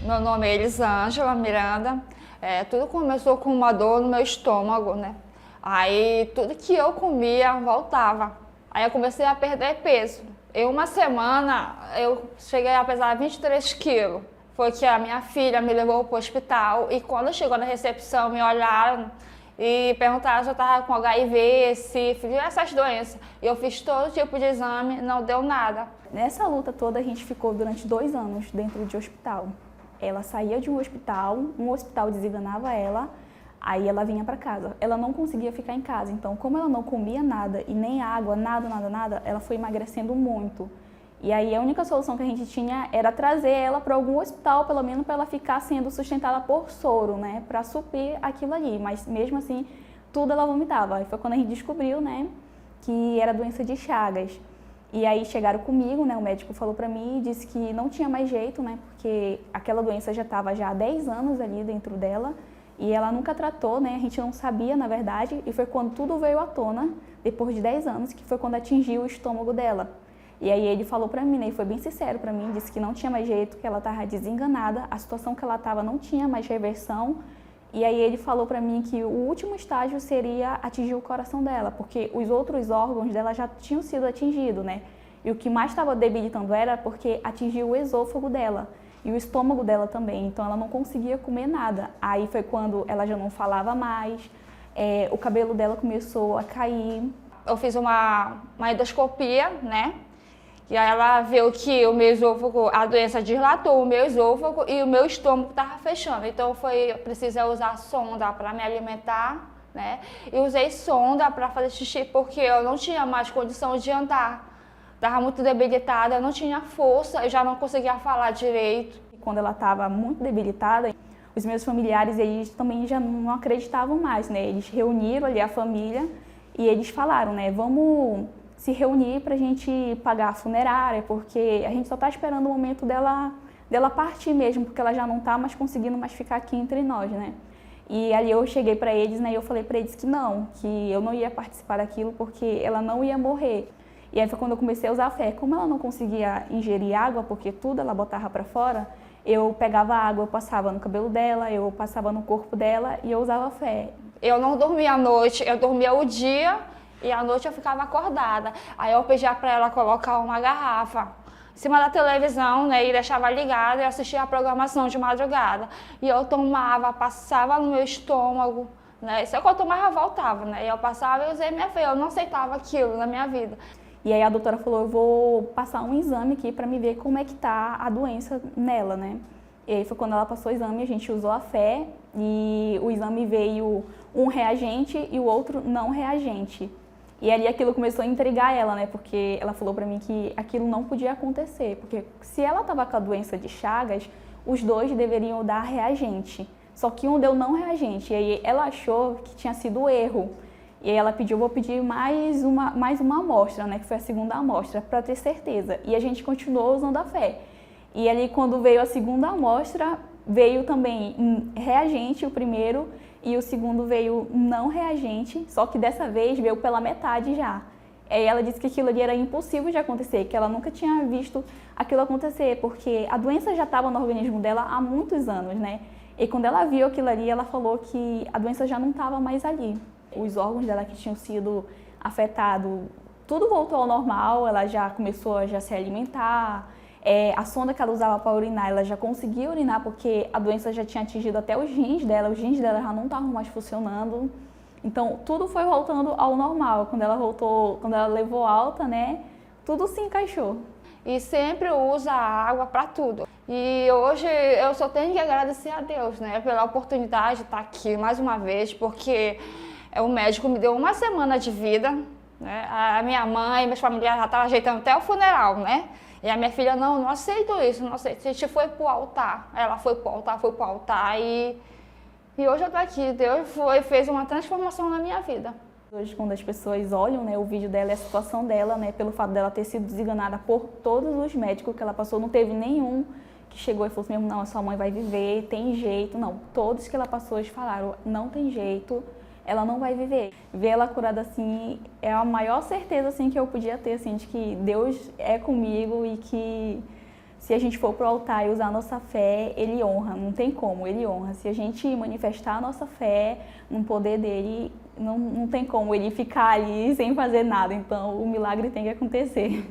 Meu nome é Elisângela Miranda. Tudo começou com uma dor no meu estômago, né? Aí tudo que eu comia voltava. Aí eu comecei a perder peso. Em uma semana eu cheguei a pesar 23 quilos. Foi que a minha filha me levou para o hospital e quando chegou na recepção me olharam e perguntaram se eu estava com HIV, sífilis, essas doenças. Eu fiz todo tipo de exame, não deu nada. Nessa luta toda a gente ficou durante 2 anos dentro de hospital. Ela saía de um hospital desenganava ela, aí ela vinha para casa. Ela não conseguia ficar em casa, então como ela não comia nada e nem água, nada, ela foi emagrecendo muito. E aí a única solução que a gente tinha era trazer ela para algum hospital, pelo menos para ela ficar sendo sustentada por soro, né, para suprir aquilo ali. Mas mesmo assim, tudo ela vomitava. Aí foi quando a gente descobriu, né, que era doença de Chagas. E aí chegaram comigo, né, o médico falou para mim e disse que não tinha mais jeito, né, porque aquela doença já estava há 10 anos ali dentro dela e ela nunca tratou, né, a gente não sabia, na verdade, e foi quando tudo veio à tona, depois de 10 anos, que foi quando atingiu o estômago dela. E aí ele falou pra mim, né, e foi bem sincero pra mim, disse que não tinha mais jeito, que ela estava desenganada, a situação que ela estava não tinha mais reversão. E aí ele falou pra mim que o último estágio seria atingir o coração dela, porque os outros órgãos dela já tinham sido atingidos, né? E o que mais estava debilitando era porque atingiu o esôfago dela e o estômago dela também, então ela não conseguia comer nada. Aí foi quando ela já não falava mais, o cabelo dela começou a cair. Eu fiz uma endoscopia, né? E aí ela viu que o meu esôfago, a doença dilatou o meu esôfago e o meu estômago estava fechando. Então eu precisei usar sonda para me alimentar, né? E usei sonda para fazer xixi porque eu não tinha mais condição de andar. Estava muito debilitada, eu não tinha força, eu já não conseguia falar direito. Quando ela estava muito debilitada, os meus familiares, eles também já não acreditavam mais, né? Eles reuniram ali a família e eles falaram, né? Vamos se reunir para a gente pagar a funerária, porque a gente só está esperando o momento dela partir mesmo, porque ela já não está mais conseguindo mais ficar aqui entre nós, né? E ali eu cheguei para eles, né, e eu falei para eles que eu não ia participar daquilo porque ela não ia morrer. E aí foi quando eu comecei a usar a fé. Como ela não conseguia ingerir água, porque tudo ela botava para fora, eu pegava água, eu passava no cabelo dela, eu passava no corpo dela e eu usava a fé. Eu não dormia à noite, eu dormia o dia e à noite eu ficava acordada. Aí eu pedia para ela colocar uma garrafa em cima da televisão, né, e deixava ligada e assistia a programação de madrugada. E eu tomava, passava no meu estômago, né, isso é que eu tomava, voltava, né, e eu passava e usei minha fé, eu não aceitava aquilo na minha vida. E aí a doutora falou, eu vou passar um exame aqui para me ver como é que tá a doença nela, né. E aí foi quando ela passou o exame, a gente usou a fé e o exame veio um reagente e o outro não reagente. E ali aquilo começou a intrigar ela, né? Porque ela falou pra mim que aquilo não podia acontecer, porque se ela estava com a doença de Chagas, os dois deveriam dar reagente. Só que um deu não reagente, e aí ela achou que tinha sido erro. E aí ela pediu, vou pedir mais uma amostra, né? Que foi a segunda amostra, para ter certeza. E a gente continuou usando a fé. E ali quando veio a segunda amostra, veio também reagente o primeiro, e o segundo veio não reagente, só que dessa vez veio pela metade já. Aí ela disse que aquilo ali era impossível de acontecer, que ela nunca tinha visto aquilo acontecer, porque a doença já estava no organismo dela há muitos anos, né? E quando ela viu aquilo ali, ela falou que a doença já não estava mais ali. Os órgãos dela que tinham sido afetados, tudo voltou ao normal, ela já começou a se alimentar. A sonda que ela usava para urinar, ela já conseguia urinar porque a doença já tinha atingido até os rins dela já não estavam mais funcionando. Então, tudo foi voltando ao normal. Quando ela voltou, quando ela levou alta, né, tudo se encaixou. E sempre usa água para tudo. E hoje eu só tenho que agradecer a Deus, né, pela oportunidade de estar aqui mais uma vez, porque o médico me deu uma semana de vida, né, a minha mãe, meus familiares já estavam ajeitando até o funeral, né. E a minha filha, não aceito isso, não aceito. A gente foi pro altar. Ela foi pro altar e hoje eu tô aqui. Deus fez uma transformação na minha vida. Hoje, quando as pessoas olham, né, o vídeo dela e a situação dela, né, pelo fato dela ter sido desenganada por todos os médicos que ela passou, não teve nenhum que chegou e falou assim, não, a sua mãe vai viver, tem jeito. Não, todos que ela passou, eles falaram, não tem jeito. Ela não vai viver. Ver ela curada assim é a maior certeza assim que eu podia ter assim de que Deus é comigo e que Se a gente for pro altar e usar a nossa fé, ele honra, não tem como, ele honra. Se a gente manifestar a nossa fé no poder dele, não tem como ele ficar ali sem fazer nada. Então, o milagre tem que acontecer.